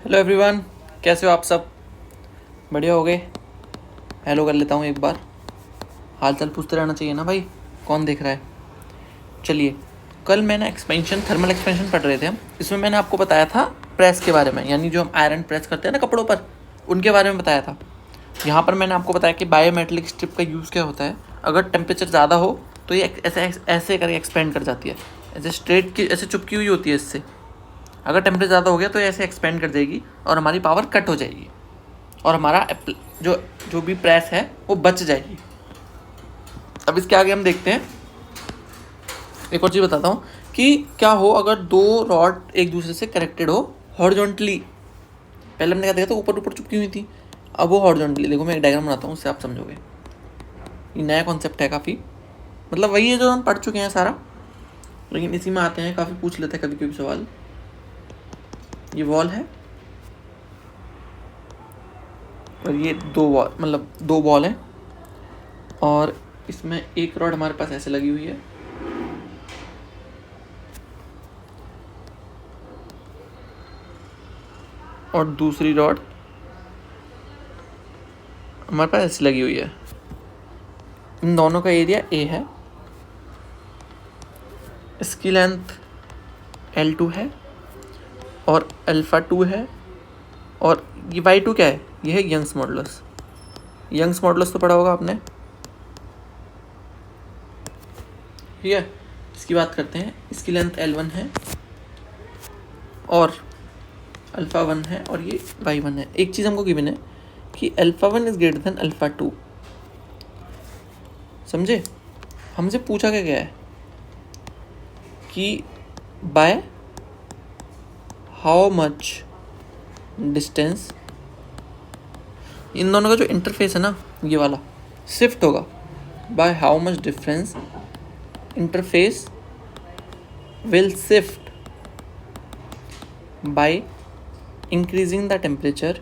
Hello everyone, कैसे हो आप सब? बढ़िया हो गए? हेलो कर लेता हूँ एक बार। हाल चाल पूछते रहना चाहिए ना भाई, कौन देख रहा है। चलिए, कल मैंने थर्मल एक्सपेंशन पढ़ रहे थे हम। इसमें मैंने आपको बताया था प्रेस के बारे में, यानी जो हम आयरन प्रेस करते हैं ना कपड़ों पर, उनके बारे में बताया था। यहाँ पर मैंने आपको बताया कि बायोमेटेलिक स्ट्रिप का यूज़ क्या होता है। अगर टेम्परेचर ज़्यादा हो तो ये ऐसे ऐसे करके एक्सपेंड कर जाती है, ऐसे स्ट्रेट की ऐसे चुपकी हुई होती है इससे। अगर टेम्परेचर ज़्यादा हो गया तो ऐसे एक्सपेंड कर देगी और हमारी पावर कट हो जाएगी और हमारा जो जो भी प्रेस है वो बच जाएगी। अब इसके आगे हम देखते हैं। एक और चीज़ बताता हूँ कि क्या हो अगर दो रॉड एक दूसरे से कनेक्टेड हो हॉरिजॉन्टली। पहले हमने क्या देखा था, ऊपर ऊपर चिपकी हुई थी, अब वो हॉरिजॉन्टली। देखो मैं एक डायग्राम बनाता हूँ, उससे आप समझोगे। ये नया कॉन्सेप्ट है काफ़ी, मतलब वही है जो हम पढ़ चुके हैं सारा, लेकिन इसी में आते हैं। काफ़ी पूछ लेते हैं कभी कभी सवाल। ये वॉल है और ये दो बॉल हैं और इसमें एक रॉड हमारे पास ऐसे लगी हुई है और दूसरी रॉड हमारे पास ऐसे लगी हुई है। इन दोनों का एरिया ए है, इसकी लेंथ L2 है और अल्फ़ा 2 है। और ये Y2 क्या है? ये है यंग्स मॉडुलस। यंग्स मॉडुलस तो पढ़ा होगा आपने, ठीक है। इसकी बात करते हैं। इसकी लेंथ L1 है और अल्फ़ा 1 है और ये Y1 है। एक चीज़ हमको गिवन है कि alpha 1 is greater than alpha 2। समझे? हमसे पूछा क्या गया है कि by how much distance in दोनों का जो इंटरफेस है ना, ये वाला शिफ्ट होगा। By how much difference interface will shift by increasing the temperature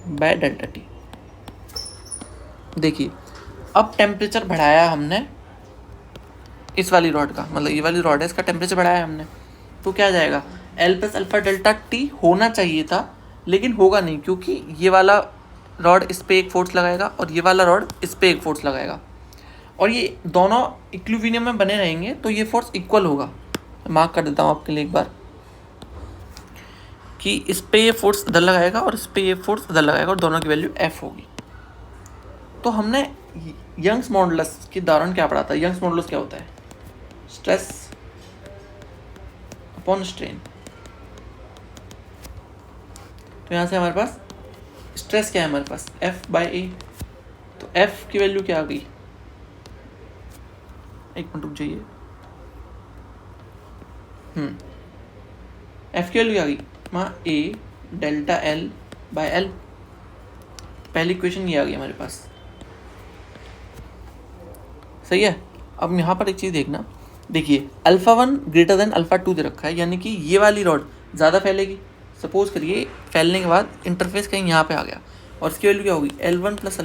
by delta T. देखिए, अब टेम्परेचर बढ़ाया हमने इस वाली रॉड का, मतलब ये वाली रॉड है, इसका टेम्परेचर बढ़ाया हमने, तो क्या जाएगा? L plus alpha delta T होना चाहिए था, लेकिन होगा नहीं, क्योंकि ये वाला रॉड इस पर एक फोर्स लगाएगा और ये वाला रॉड इस पर एक फोर्स लगाएगा और ये दोनों इक्विलिब्रियम में बने रहेंगे तो ये फोर्स इक्वल होगा। मार्क कर देता हूँ आपके लिए एक बार कि इस पर ये फोर्स इधर लगाएगा और इस पर ये फोर्स इधर लगाएगा और दोनों की वैल्यू F होगी। तो हमने यंग्स मॉडुलस के दौरान क्या पढ़ा था? यंग्स मॉडुलस क्या होता है? Stress upon strain. तो यहाँ से हमारे पास स्ट्रेस क्या है? हमारे पास F बाई ए। तो F की वैल्यू क्या आ गई? एक मिनट रुक जाइए। F की वैल्यू क्या आ गई? वहाँ ए डेल्टा L बाई L। पहली इक्वेशन ये आ गई हमारे पास, सही है। अब यहाँ पर एक चीज़ देखना, देखिए अल्फ़ा 1 ग्रेटर देन अल्फ़ा 2 दे रखा है, यानी कि ये वाली रॉड ज़्यादा फैलेगी। सपोज करिए फैलने के बाद इंटरफेस कहीं यहाँ पे आ गया और इसकी वैल्यू क्या होगी? L1 प्लस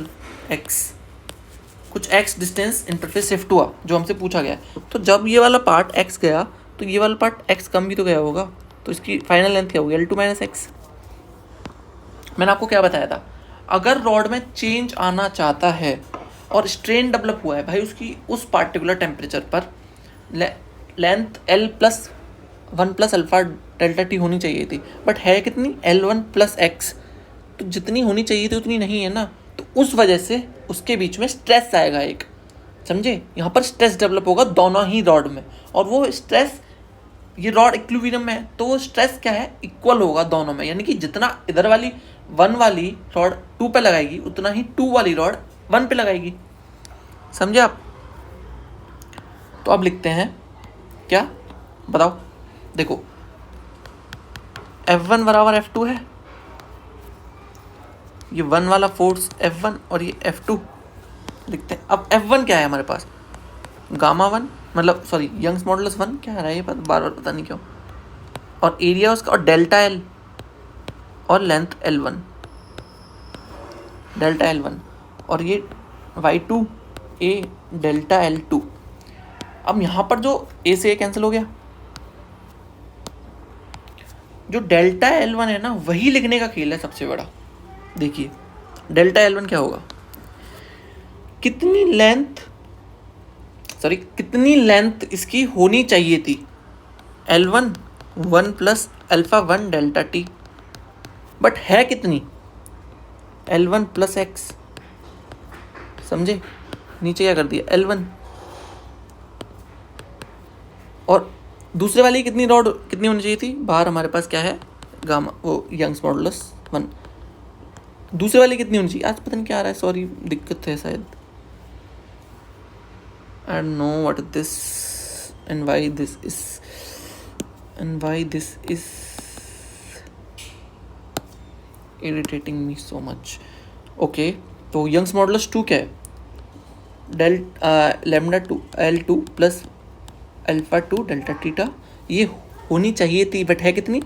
एक्स, कुछ x डिस्टेंस इंटरफेस शिफ्ट हुआ जो हमसे पूछा गया। तो जब ये वाला पार्ट x गया तो ये वाला पार्ट x कम भी तो गया होगा, तो इसकी फाइनल लेंथ क्या होगी? L2 minus x. मैंने आपको क्या बताया था? अगर रॉड में चेंज आना चाहता है और स्ट्रेन डेवलप हुआ है भाई, उसकी उस पार्टिकुलर टेम्परेचर पर length L plus 1 plus alpha delta T होनी चाहिए थी, बट है कितनी? L1 plus x. तो जितनी होनी चाहिए थी उतनी नहीं है ना, तो उस वजह से उसके बीच में स्ट्रेस आएगा एक। समझे? यहाँ पर स्ट्रेस डेवलप होगा दोनों ही रॉड में, और वो स्ट्रेस, ये रॉड इक्विलिब्रियम में है तो वो स्ट्रेस क्या है? इक्वल होगा दोनों में। यानी कि जितना इधर वाली 1 वाली रॉड 2 पे लगाएगी उतना ही 2 वाली रॉड 1 पे लगाएगी। समझे आप? तो अब लिखते हैं क्या, बताओ। देखो F1 बराबर F2 है, ये 1 वाला फोर्स F1 और ये F2 लिखते हैं। अब F1 क्या है हमारे पास? गामा 1, मतलब सॉरी यंग्स मॉडुलस 1 क्या आ रहा है ये बार बार पता नहीं क्यों, और एरिया उसका, और डेल्टा L और लेंथ L1, डेल्टा L1, और ये Y2 A डेल्टा L2। अब यहाँ पर जो A से A कैंसिल हो गया, जो डेल्टा L1 है ना, वही लिखने का खेल है सबसे बड़ा। देखिए डेल्टा L1 क्या होगा, कितनी लेंथ इसकी होनी चाहिए थी, L1 1 plus alpha 1 delta T, but है कितनी, L1 प्लस एक्स। समझे, नीचे क्या कर दिया L1, और दूसरे वाली कितनी रॉड कितनी होनी चाहिए थी, बाहर हमारे पास क्या है गामा, वो यंग्स मॉडुलस 1। दूसरे वाली कितनी होनी चाहिए, आज पता नहीं क्या आ रहा है, सॉरी दिक्कत है शायद, I don't know what this and why this is irritating me so much. Okay, तो यंग्स मॉडुलस 2 क्या है, lambda 2 L2 plus alpha 2 delta theta, ये होनी चाहिए थी बट है कितनी,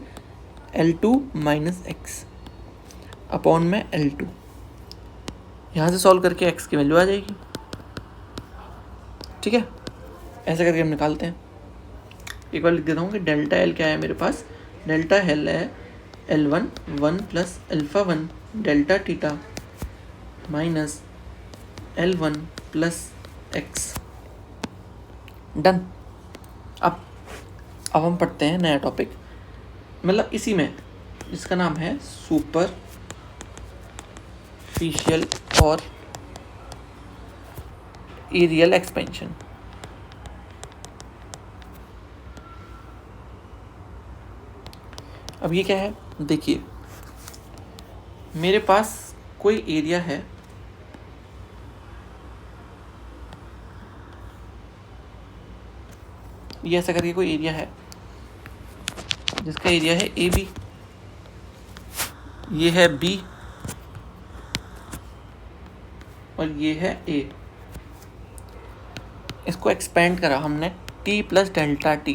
L2 माइनस एक्स अपॉन में L2। यहाँ से सॉल्व करके x की वैल्यू आ जाएगी। ठीक है, ऐसा करके हम निकालते हैं। एक बार लिख देता हूँ कि डेल्टा L क्या है मेरे पास, डेल्टा L है L1 1 plus alpha 1 delta theta minus L1 plus x. Done. अब हम पढ़ते हैं नया टॉपिक, मतलब इसी में, जिसका नाम है सुपरफिशियल और एरियल एक्सपेंशन। अब ये क्या है, देखिए मेरे पास कोई एरिया है, ये ऐसा करके कोई एरिया है जिसका एरिया है AB, ये है B और ये है A। इसको एक्सपेंड करा हमने T प्लस डेल्टा T,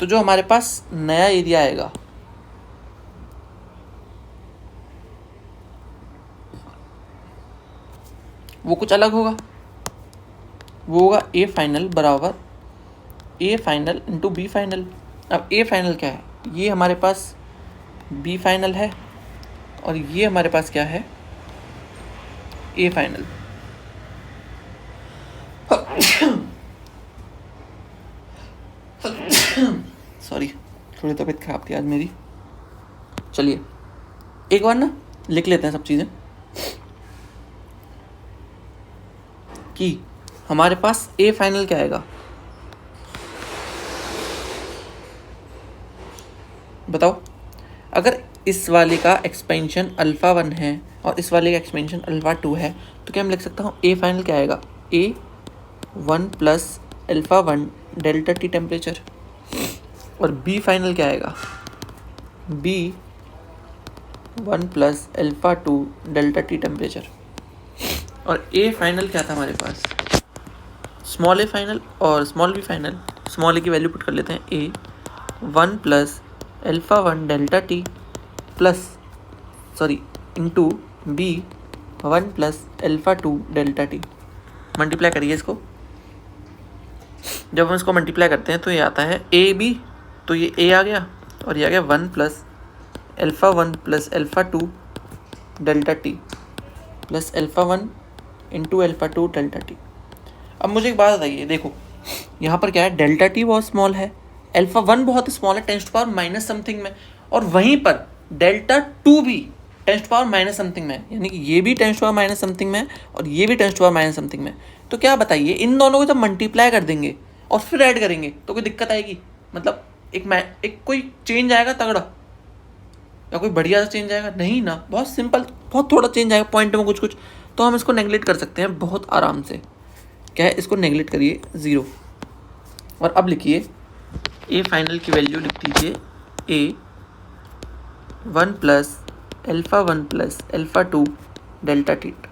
तो जो हमारे पास नया एरिया आएगा वो कुछ अलग होगा, वो होगा A फाइनल बराबर A final into B final. अब A फाइनल क्या है, ये हमारे पास B फाइनल है और ये हमारे पास क्या है, A फाइनल। सॉरी, थोड़ी तबीयत खराब थी आज मेरी। चलिए एक बार ना लिख लेते हैं सब चीज़ें, कि हमारे पास A फाइनल क्या आएगा, बताओ। अगर इस वाले का एक्सपेंशन अल्फ़ा 1 है और इस वाले का एक्सपेंशन अल्फ़ा 2 है, तो क्या मैं लिख सकता हूँ A फाइनल क्या आएगा, A1 plus alpha 1 delta T temperature, और B फाइनल क्या आएगा, B1 plus alpha 2 delta T temperature. और A फाइनल क्या था हमारे पास, स्मॉल a फाइनल और small b final. Small a की वैल्यू पुट कर लेते हैं, A1 plus alpha 1 delta T into B1 plus alpha 2 delta T. Multiply करिए इसको, जब हम इसको मल्टीप्लाई करते हैं तो ये आता है AB, तो ये A आ गया और ये आ गया 1 plus alpha 1 plus alpha 2 delta T plus alpha 1 into alpha 2 delta T. अब मुझे एक बात बताइए, देखो यहाँ पर क्या है, डेल्टा टी बहुत स्मॉल है, अल्फ़ा 1 बहुत स्मॉल है 10 टू पावर माइनस समथिंग में, और वहीं पर डेल्टा 2 भी 10 टू पावर माइनस समथिंग में, यानी कि ये भी 10 टू पावर माइनस समथिंग में और ये भी 10 टू पावर माइनस समथिंग में। तो क्या बताइए, इन दोनों को जब मल्टीप्लाई कर देंगे और फिर ऐड करेंगे तो कोई दिक्कत आएगी, मतलब एक कोई चेंज आएगा तगड़ा, या कोई बढ़िया सा चेंज आएगा, नहीं ना, बहुत सिंपल, बहुत थोड़ा चेंज आएगा पॉइंट में कुछ। तो हम इसको नेगलेक्ट कर सकते हैं बहुत आराम से। क्या है, इसको नेगलेक्ट करिए 0, और अब लिखिए A फाइनल की वैल्यू लिख दीजिए, A1 plus alpha 1 plus alpha 2 delta tit.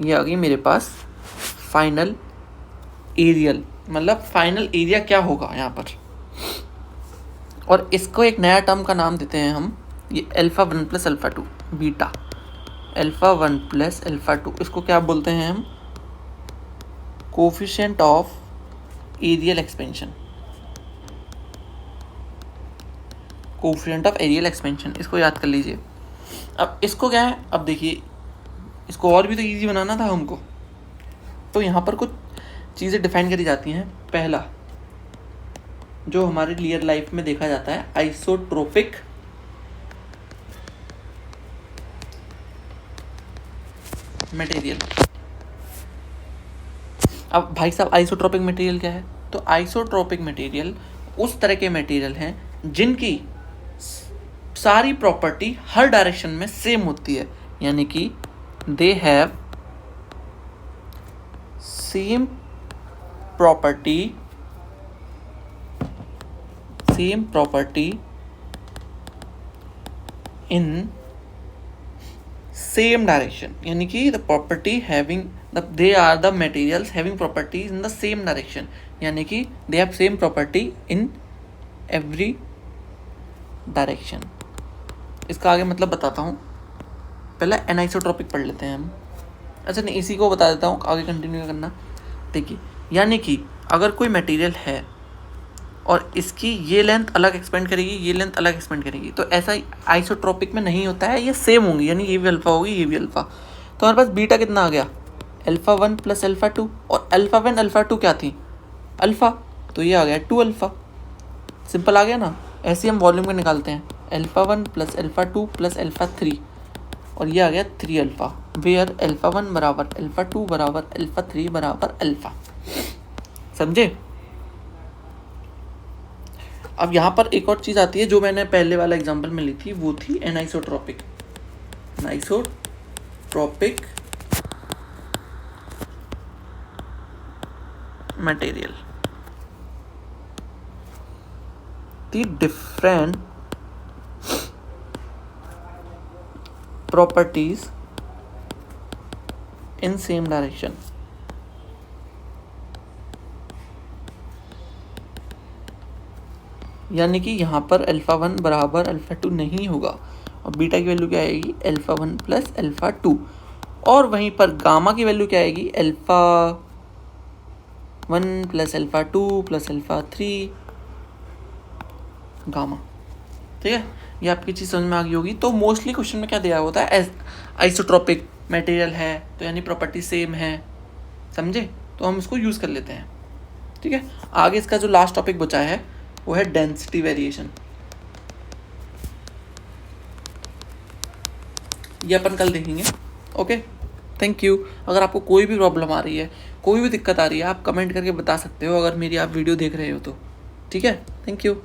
ये आ गई मेरे पास फाइनल एरियल, मतलब फाइनल एरिया क्या होगा यहाँ पर। और इसको एक नया टर्म का नाम देते हैं हम, ये alpha 1 plus alpha 2 beta, alpha 1 plus alpha 2, इसको क्या बोलते हैं हम, coefficient of areal expansion. Coefficient of areal expansion, इसको याद कर लीजिए। अब इसको क्या है, अब देखिए इसको और भी तो ईजी बनाना था हमको, तो यहाँ पर कुछ चीज़ें डिफाइन करी जाती हैं। पहला जो हमारे रियल लाइफ में देखा जाता है, आइसोट्रोपिक मटेरियल। अब भाई साहब आइसोट्रोपिक मटेरियल क्या है, तो आइसोट्रोपिक मटेरियल उस तरह के मटेरियल हैं जिनकी सारी प्रॉपर्टी हर डायरेक्शन में सेम होती है, यानी कि they have same property in same direction, यानी कि the property having they are the materials having properties in the same direction, यानी कि they have same property in every direction. इसका आगे मतलब बताता हूँ, पहले एनाइसोट्रॉपिक पढ़ लेते हैं हम। अच्छा नहीं, इसी को बता देता हूँ, आगे कंटिन्यू करना। देखिए, यानी कि अगर कोई मटेरियल है और इसकी ये लेंथ अलग एक्सपेंड करेगी, ये लेंथ अलग एक्सपेंड करेगी, तो ऐसा आइसोट्रॉपिक में नहीं होता है, ये सेम होंगी, यानी ये भी अल्फा होगी, ये भी अल्फा। तो हमारे पास बीटा कितना आ गया, अल्फा 1 प्लस अल्फा 2, और अल्फा 1 अल्फा 2 क्या थी, अल्फा, तो ये आ गया 2 अल्फा। सिंपल आ गया ना। ऐसे हम वॉल्यूम का निकालते हैं, alpha 1 plus alpha 2 plus alpha 3, और ये आ गया 3 अल्फा, वेयर अल्फा 1 बराबर अल्फा 2 बराबर अल्फा 3 बराबर अल्फा। समझे। अब यहाँ पर एक और चीज़ आती है जो मैंने पहले वाला एग्जांपल में ली थी, वो थी anisotropic material. The different properties in same direction, यानी कि यहाँ पर अल्फा 1 बराबर अल्फा 2 नहीं होगा, और बीटा की वैल्यू क्या आएगी, अल्फा 1 प्लस अल्फा 2, और वहीं पर गामा की वैल्यू क्या आएगी, alpha 1 plus alpha 2 plus alpha 3 gamma. ठीक है, ये आपकी चीज़ समझ में आ गई होगी। तो मोस्टली क्वेश्चन में क्या दिया होता है, आइसोट्रोपिक मटेरियल है तो यानी प्रॉपर्टी सेम है, समझे, तो हम इसको यूज़ कर लेते हैं। ठीक है, आगे इसका जो लास्ट टॉपिक बचा है वो है डेंसिटी वेरिएशन। ये अपन कल देखेंगे। Okay, thank you. अगर आपको कोई भी प्रॉब्लम आ रही है, कोई भी दिक्कत आ रही है, आप कमेंट करके बता सकते हो, अगर मेरी आप वीडियो देख रहे हो तो। ठीक है, थैंक यू।